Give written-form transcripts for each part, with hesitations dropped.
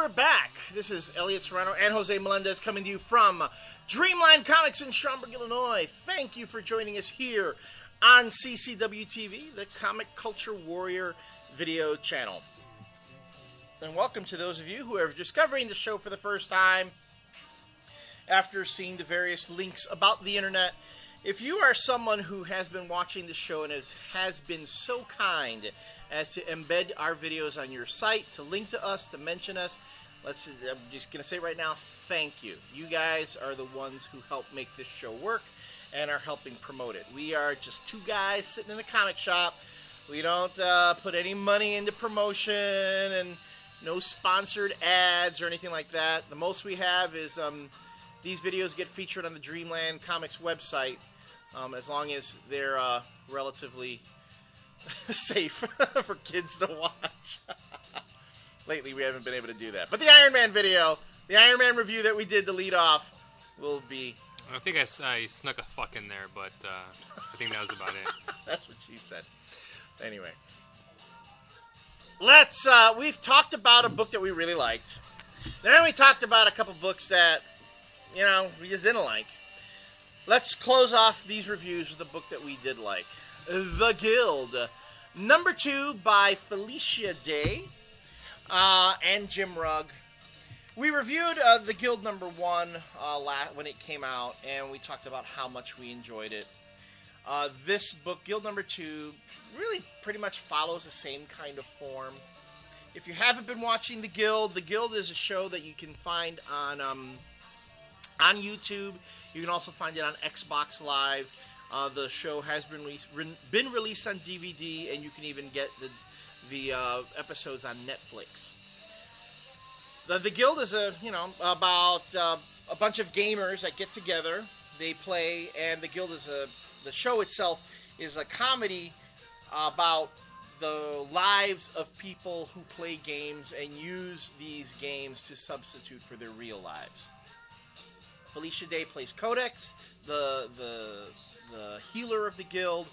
we're back. This is Elliot Serrano and Jose Melendez coming to you from Dreamline Comics in Schaumburg, Illinois. Thank you for joining us here on CCW TV, the Comic Culture Warrior video channel. And welcome to those of you who are discovering the show for the first time after seeing the various links about the internet. If you are someone who has been watching the show and has been so kind as to embed our videos on your site, to link to us, to mention us, I'm just going to say right now, thank you. You guys are the ones who help make this show work and are helping promote it. We are just two guys sitting in a comic shop. We don't put any money into promotion and no sponsored ads or anything like that. The most we have is these videos get featured on the Dreamland Comics website, as long as they're relatively safe for kids to watch. Lately, we haven't been able to do that. But the Iron Man video, the Iron Man review that we did to lead off, will be... I think I snuck a fuck in there, but I think that was about it. That's what she said. Anyway. We've talked about a book that we really liked. Then we talked about a couple books that, we just didn't like. Let's close off these reviews with a book that we did like. The Guild. Number 2 by Felicia Day and Jim Rugg. We reviewed The Guild number 1 when it came out, and we talked about how much we enjoyed it. This book, Guild number 2, really pretty much follows the same kind of form. If you haven't been watching The Guild is a show that you can find on YouTube. You can also find it on Xbox Live. The show has been released on DVD, and you can even get the episodes on Netflix. The Guild is about a bunch of gamers that get together. They play, and the Guild is the show itself is a comedy about the lives of people who play games and use these games to substitute for their real lives. Felicia Day plays Codex, the healer of the Guild,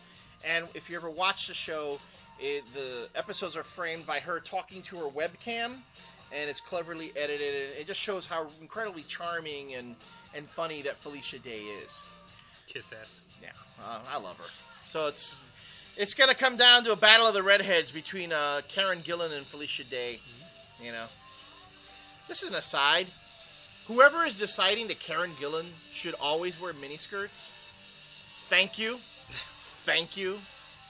and if you ever watch the show, the episodes are framed by her talking to her webcam, and it's cleverly edited, and it just shows how incredibly charming and funny that Felicia Day is. Kiss ass. Yeah, I love her. So it's going to come down to a battle of the redheads between Karen Gillan and Felicia Day. This is an aside. Whoever is deciding that Karen Gillan should always wear miniskirts, thank you. Thank you.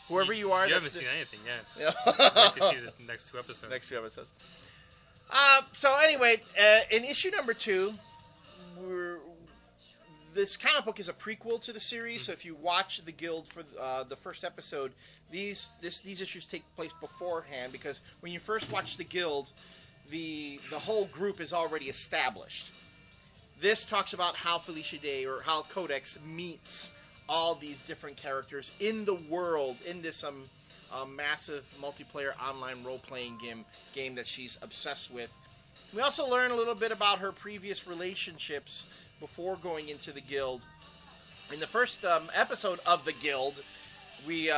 Whoever you are. You haven't seen anything yet. Yeah. Wait to see the next two episodes. So anyway, in issue number 2, this comic book is a prequel to the series. So if you watch The Guild for the first episode, these issues take place beforehand, because when you first watch The Guild, the whole group is already established. This talks about how Felicia Day, or how Codex, meets all these different characters in the world, in this massive multiplayer online role-playing game that she's obsessed with. We also learn a little bit about her previous relationships before going into the Guild. In the first episode of the Guild, we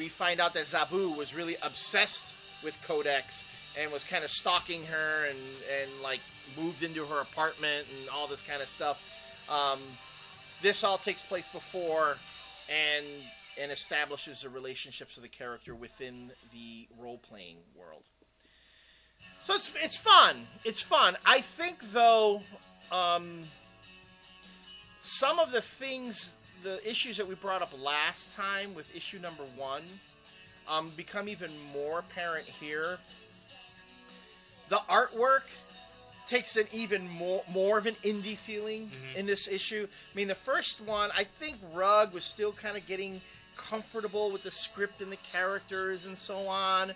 find out that Zabu was really obsessed with Codex and was kind of stalking her and like moved into her apartment and all this kind of stuff. This all takes place before and establishes the relationships of the character within the role-playing world. So it's fun. It's fun. I think, though, some of the issues that we brought up last time with issue number 1 become even more apparent here. The artwork takes an even more of an indie feeling in this issue. I mean, the first one, I think Rugg was still kind of getting comfortable with the script and the characters and so on.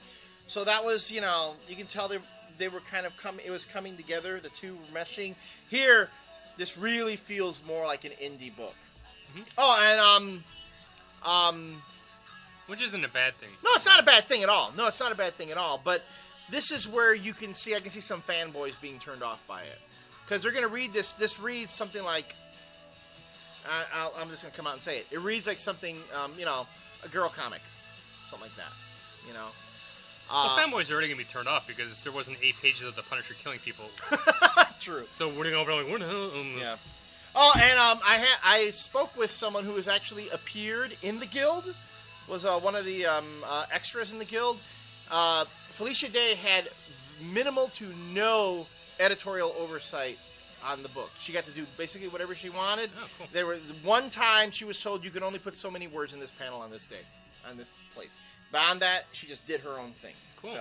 So that was, you can tell they were kind of it was coming together, the two were meshing. Here, this really feels more like an indie book. Oh, and which isn't a bad thing. No, it's not a bad thing at all. But this is where I can see some fanboys being turned off by it, because they're going to read this. This reads something like, I'm just going to come out and say it. It reads like something, a girl comic, something like that, Well, fanboys are already going to be turned off because there wasn't 8 pages of the Punisher killing people. True. So we're going to go over like, what the hell? Yeah. Oh, and I spoke with someone who has actually appeared in the guild. Was one of the extras in the guild. Felicia Day had minimal to no editorial oversight on the book. She got to do basically whatever she wanted. Oh, cool. There was one time she was told you can only put so many words in this panel on this day, on this place. Beyond that, she just did her own thing. Cool.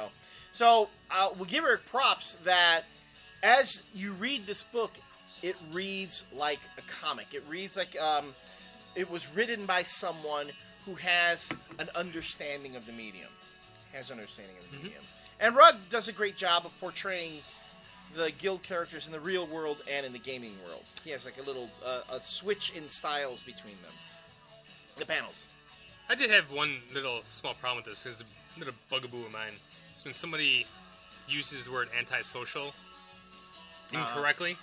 So we'll give her props that as you read this book, it reads like a comic. It reads like it was written by someone who has an understanding of the medium. And Rugg does a great job of portraying the guild characters in the real world and in the gaming world. He has like a little a switch in styles between them. The panels. I did have one little small problem with this, because a little bugaboo of mine is when somebody uses the word antisocial incorrectly.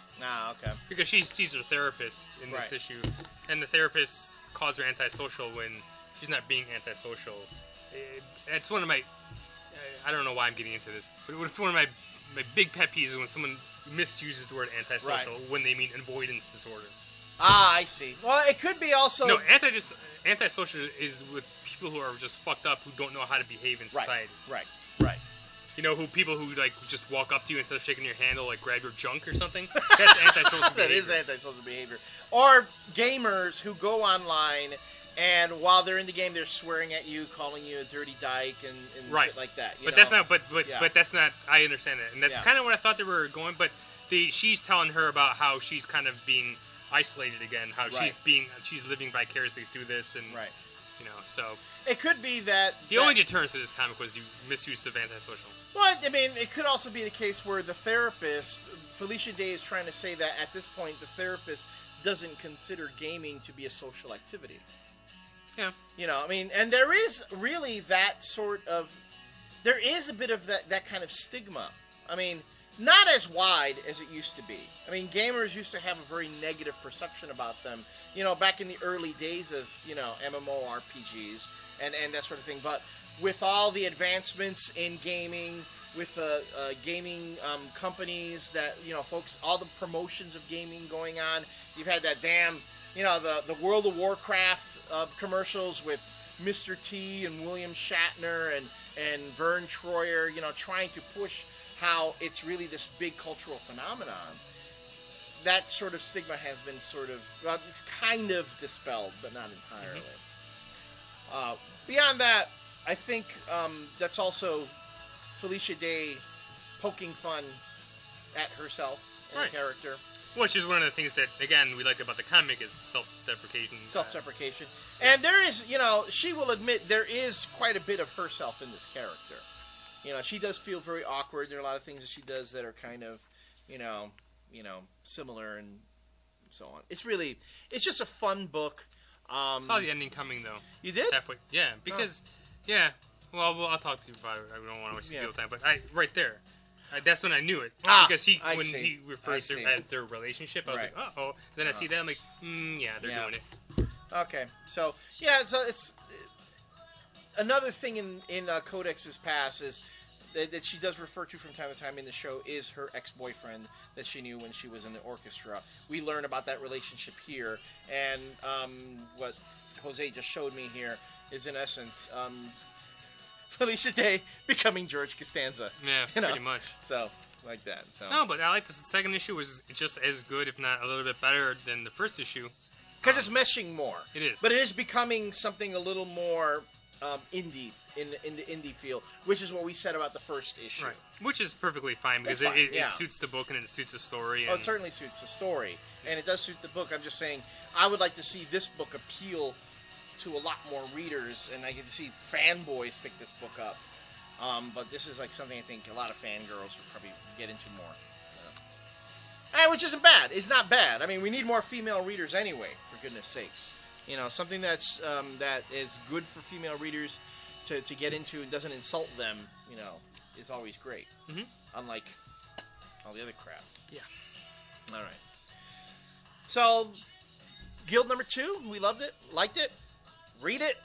Okay. Because she sees her therapist in this issue, and the therapist calls her antisocial when she's not being antisocial. It's one of my... I don't know why I'm getting into this, but it's one of my big pet peeves when someone misuses the word antisocial when they mean avoidance disorder. I see. Well, it could be also... No, antisocial is with people who are just fucked up, who don't know how to behave in society. Right. You know, people who like just walk up to you instead of shaking your hand, or like grab your junk or something. That's antisocial behavior. That is antisocial behavior. Or gamers who go online and while they're in the game, they're swearing at you, calling you a dirty dyke and shit like that. But that's not. But that's not. I understand that, and that's kind of what I thought they were going. But she's telling her about how she's kind of being isolated again. How she's living vicariously through this, and you know, so it could be that the only deterrence to this comic was the misuse of antisocial. Well, I mean, it could also be the case where the therapist, Felicia Day, is trying to say that at this point the therapist doesn't consider gaming to be a social activity. Yeah. You know, I mean, and there is really that sort of... There is a bit of that kind of stigma. I mean, not as wide as it used to be. I mean, gamers used to have a very negative perception about them, you know, back in the early days of, you know, MMORPGs and that sort of thing. But with all the advancements in gaming, with gaming companies that, you know, folks, all the promotions of gaming going on, you've had that damn... You know, the World of Warcraft commercials with Mr. T and William Shatner and Vern Troyer, you know, trying to push how it's really this big cultural phenomenon. That sort of stigma has been sort of, well, it's kind of dispelled, but not entirely. Beyond that, I think that's also Felicia Day poking fun at herself and the character. Which is one of the things that, again, we like about the comic is self-deprecation. Self-deprecation. And there is, you know, she will admit there is quite a bit of herself in this character. You know, she does feel very awkward. There are a lot of things that she does that are kind of, you know, similar and so on. It's just a fun book. Saw the ending coming, though. You did? Halfway. Yeah, because, well, I'll talk to you about it. I don't want to waste your time, but right there. That's when I knew it. Because when he refers to as their relationship, I was like, uh-oh. Then I see that, I'm like, they're doing it. Okay. So it's... Another thing in Codex's past is that she does refer to from time to time in the show is her ex-boyfriend that she knew when she was in the orchestra. We learn about that relationship here. And what Jose just showed me here is, in essence... Felicia Day becoming George Costanza. Yeah, pretty much. So, like that. So. No, but I like the second issue was just as good, if not a little bit better, than the first issue. Because it's meshing more. It is. But it is becoming something a little more indie, in the indie field, which is what we said about the first issue. Right. Which is perfectly fine, because it suits the book and it suits the story. Oh, it certainly suits the story. And it does suit the book. I'm just saying, I would like to see this book appeal to a lot more readers, and I get to see fanboys pick this book up. But this is like something I think a lot of fangirls would probably get into more. Which isn't bad. It's not bad. I mean, we need more female readers anyway, for goodness sakes. You know, something that's that is good for female readers to get into and doesn't insult them, you know, is always great. Mm-hmm. Unlike all the other crap. Yeah. All right. So, Guild number 2, we loved it, liked it. Read it.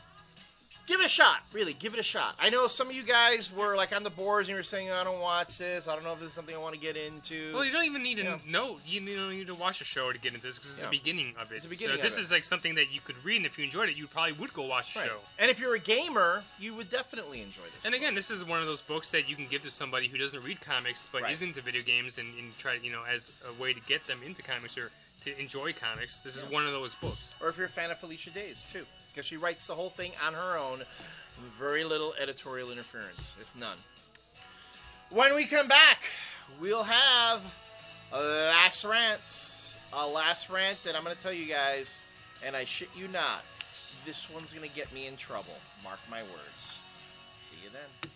Give it a shot. Really, give it a shot. I know some of you guys were like on the boards and you were saying, I don't watch this. I don't know if this is something I want to get into. Well, you don't even need to know. You don't need to watch a show to get into this because it's the beginning of it. This is like something that you could read, and if you enjoyed it, you probably would go watch the show. And if you're a gamer, you would definitely enjoy this. And again, this is one of those books that you can give to somebody who doesn't read comics but is into video games and try, as a way to get them into comics or to enjoy comics. This is one of those books. Or if you're a fan of Felicia Days, too. Because she writes the whole thing on her own. Very little editorial interference, if none. When we come back, we'll have a last rant. A last rant that I'm going to tell you guys, and I shit you not, this one's going to get me in trouble. Mark my words. See you then.